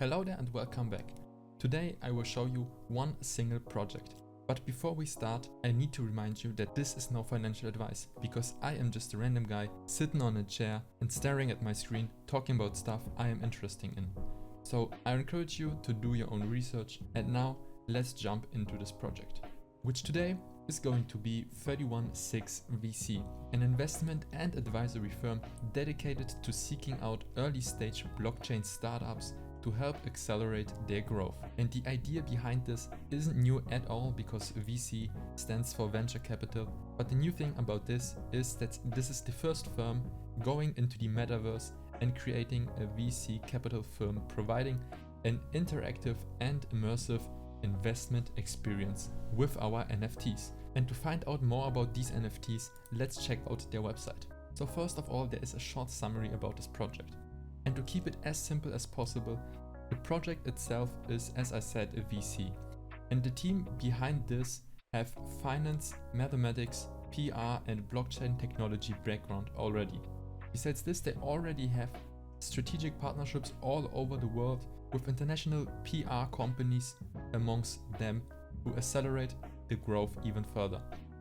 Hello there and welcome back. Today I will show you one single project. But before we start, I need to remind you that this is no financial advice, because I am just a random guy sitting on a chair and staring at my screen talking about stuff I am interested in. So I encourage you to do your own research, and now let's jump into this project, which today is going to be 316 VC, an investment and advisory firm dedicated to seeking out early stage blockchain startups to help accelerate their growth. And the idea behind this isn't new at all, because VC stands for venture capital, but the new thing about this is that this is the first firm going into the metaverse and creating a VC capital firm providing an interactive and immersive investment experience with our NFTs. And to find out more about these NFTs, let's check out their website. So first of all, there is a short summary about this project. And to keep it as simple as possible, the project itself is, as I said, a VC. And the team behind this have finance, mathematics, PR and blockchain technology background already. Besides this, they already have strategic partnerships all over the world with international PR companies amongst them to accelerate the growth even further.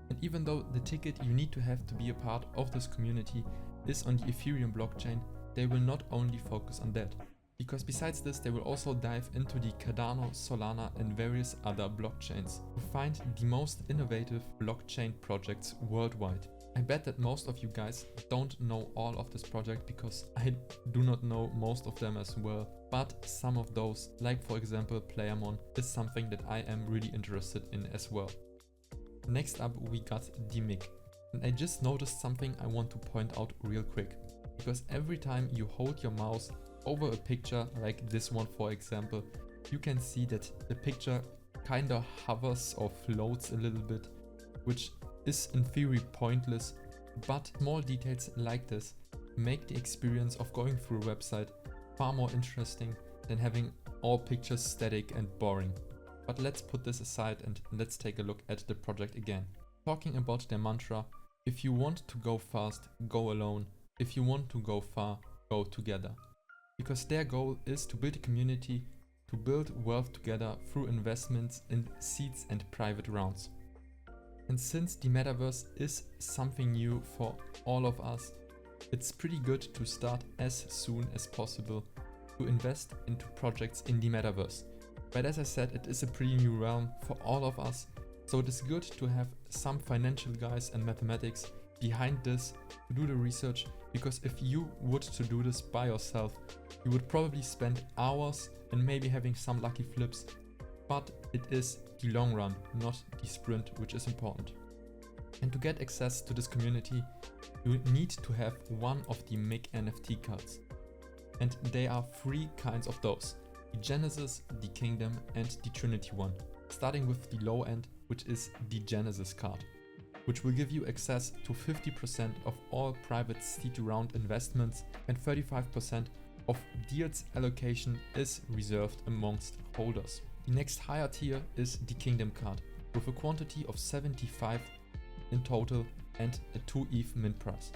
And even though the ticket you need to have to be a part of this community is on the Ethereum blockchain, they will not only focus on that, because besides this they will also dive into the Cardano, Solana and various other blockchains to find the most innovative blockchain projects worldwide. I bet that most of you guys don't know all of this project, because I do not know most of them as well, but some of those, like for example Playamon, is something that I am really interested in as well. Next up we got DMIC, and I just noticed something I want to point out real quick, because every time you hold your mouse over a picture like this one for example, you can see that the picture kinda hovers or floats a little bit, which is in theory pointless, but small details like this make the experience of going through a website far more interesting than having all pictures static and boring. But let's put this aside and let's take a look at the project again. Talking about their mantra, if you want to go fast, go alone. If you want to go far, go together. Because their goal is to build a community, to build wealth together through investments in seeds and private rounds. And since the metaverse is something new for all of us, it's pretty good to start as soon as possible to invest into projects in the metaverse. But as I said, it is a pretty new realm for all of us, so it is good to have some financial guys and mathematics behind this to do the research, because if you would to do this by yourself, you would probably spend hours and maybe having some lucky flips, but it is the long run, not the sprint, which is important. And to get access to this community, you need to have one of the MIC NFT cards. And there are three kinds of those: the Genesis, the Kingdom and the Trinity one. Starting with the low end, which is the Genesis card, which will give you access to 50% of all private seed round investments, and 35% of deals allocation is reserved amongst holders. The next higher tier is the Kingdom card, with a quantity of 75 in total and a 2 ETH mint price,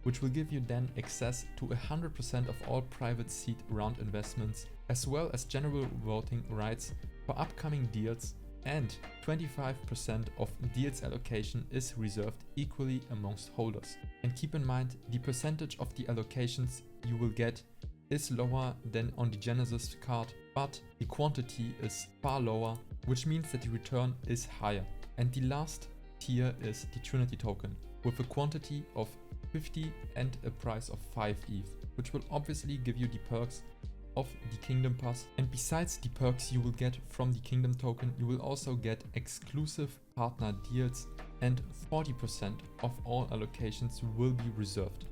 which will give you then access to 100% of all private seed round investments, as well as general voting rights for upcoming deals, and 25% of deals allocation is reserved equally amongst holders. And keep in mind, the percentage of the allocations you will get is lower than on the Genesis card, but the quantity is far lower, which means that the return is higher. And the last tier is the Trinity token, with a quantity of 50 and a price of 5 ETH, which will obviously give you the perks of the Kingdom Pass. And besides the perks you will get from the Kingdom token, you will also get exclusive partner deals, and 40% of all allocations will be reserved.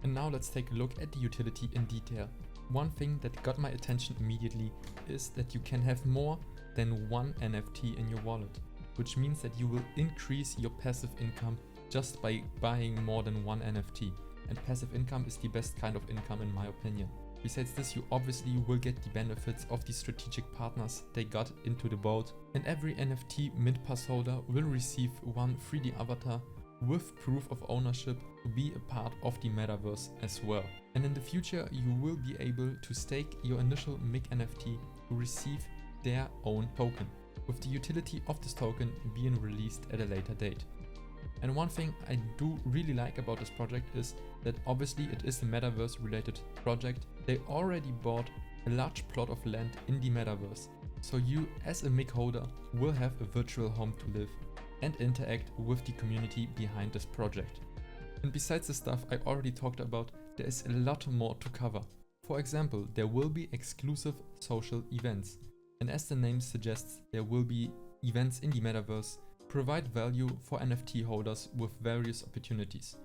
And now let's take a look at the utility in detail. One thing that got my attention immediately is that you can have more than one NFT in your wallet, which means that you will increase your passive income just by buying more than one NFT. And passive income is the best kind of income in my opinion. Besides this, you obviously will get the benefits of the strategic partners they got into the boat, and every NFT mint pass holder will receive one 3D avatar with proof of ownership to be a part of the metaverse as well. And in the future, you will be able to stake your initial MIC NFT to receive their own token, with the utility of this token being released at a later date. And one thing I do really like about this project is that obviously it is a metaverse related project. They already bought a large plot of land in the metaverse, so you as a MIC holder will have a virtual home to live and interact with the community behind this project. And besides the stuff I already talked about, there is a lot more to cover. For example, there will be exclusive social events. And as the name suggests, there will be events in the metaverse, provide value for NFT holders with various opportunities.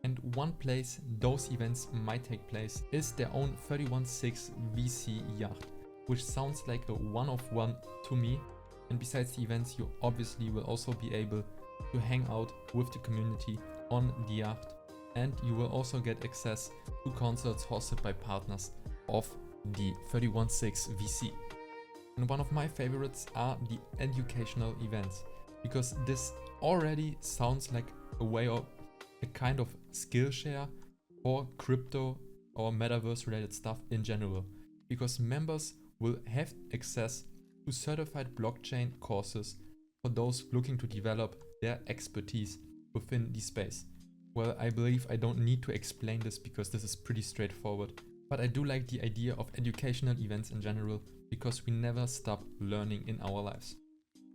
And one place those events might take place is their own 31.6 VC yacht, which sounds like a one-of-one to me. And besides the events, you obviously will also be able to hang out with the community on the yacht, and you will also get access to concerts hosted by partners of the 31.6 VC. And one of my favorites are the educational events, because this already sounds like a way of a kind of skill share for crypto or metaverse related stuff in general, because members will have access to certified blockchain courses for those looking to develop their expertise within the space. Well, I believe I don't need to explain this because this is pretty straightforward, but I do like the idea of educational events in general because we never stop learning in our lives.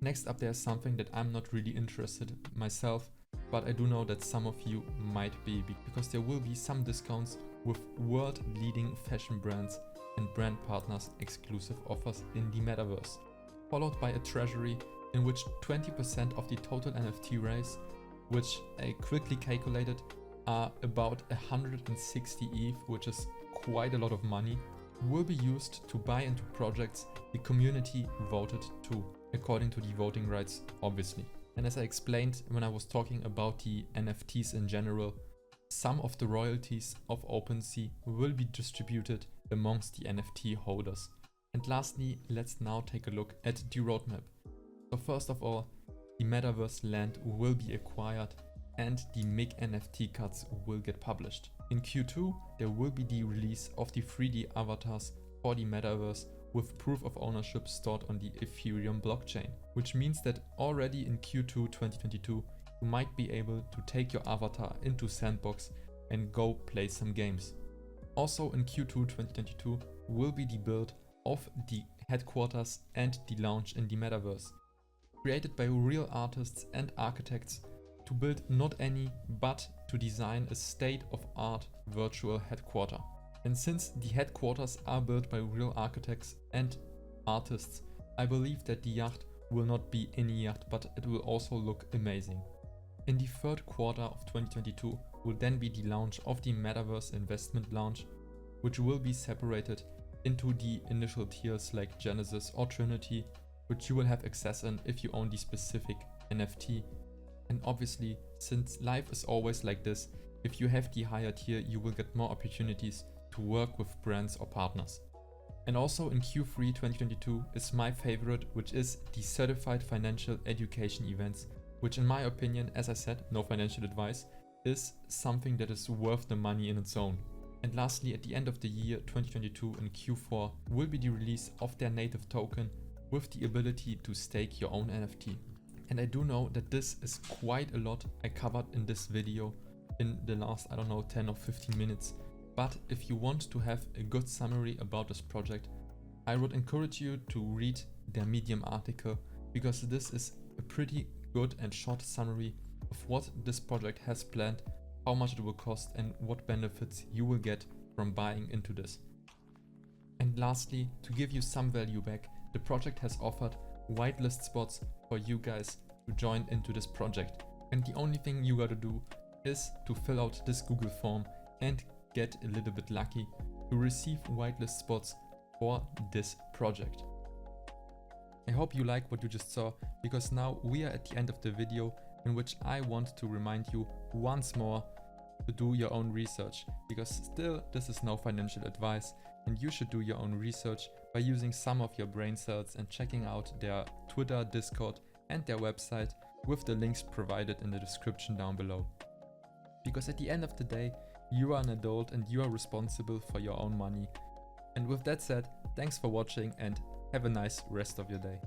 Next up, there's something that I'm not really interested in myself, but I do know that some of you might be, because there will be some discounts with world-leading fashion brands and brand partners exclusive offers in the metaverse, followed by a treasury in which 20% of the total NFT raise, which I quickly calculated are about 160 ETH, which is quite a lot of money, will be used to buy into projects the community voted to, according to the voting rights, obviously. And as I explained when I was talking about the NFTs in general, some of the royalties of OpenSea will be distributed amongst the NFT holders. And lastly, let's now take a look at the roadmap. So first of all, the metaverse land will be acquired and the MIC NFT cards will get published. In Q2, there will be the release of the 3D avatars for the metaverse with proof of ownership stored on the Ethereum blockchain, which means that already in Q2 2022, you might be able to take your avatar into Sandbox and go play some games. Also in Q2 2022 will be the build of the headquarters and the launch in the metaverse, created by real artists and architects to build not any, but to design a state-of-art virtual headquarter. And since the headquarters are built by real architects and artists, I believe that the yacht will not be any yacht, but it will also look amazing. In the third quarter of 2022 will then be the launch of the Metaverse Investment Launch, which will be separated into the initial tiers like Genesis or Trinity, which you will have access in if you own the specific NFT. And obviously, since life is always like this, if you have the higher tier, you will get more opportunities to work with brands or partners. And also in Q3 2022 is my favorite, which is the Certified Financial Education events, which in my opinion, as I said, no financial advice, is something that is worth the money in its own. And lastly, at the end of the year 2022 in Q4 will be the release of their native token with the ability to stake your own NFT. And I do know that this is quite a lot I covered in this video in the last, 10 or 15 minutes. But if you want to have a good summary about this project, I would encourage you to read their Medium article, because this is a pretty good and short summary of what this project has planned, how much it will cost and what benefits you will get from buying into this. And lastly, to give you some value back, the project has offered whitelist spots for you guys to join into this project. And the only thing you gotta do is to fill out this Google form and get a little bit lucky to receive whitelist spots for this project. I hope you like what you just saw, because now we are at the end of the video in which I want to remind you once more to do your own research, because still this is no financial advice and you should do your own research by using some of your brain cells and checking out their Twitter, Discord and their website with the links provided in the description down below. Because at the end of the day, You are an adult and you are responsible for your own money. And with that said, thanks for watching and have a nice rest of your day.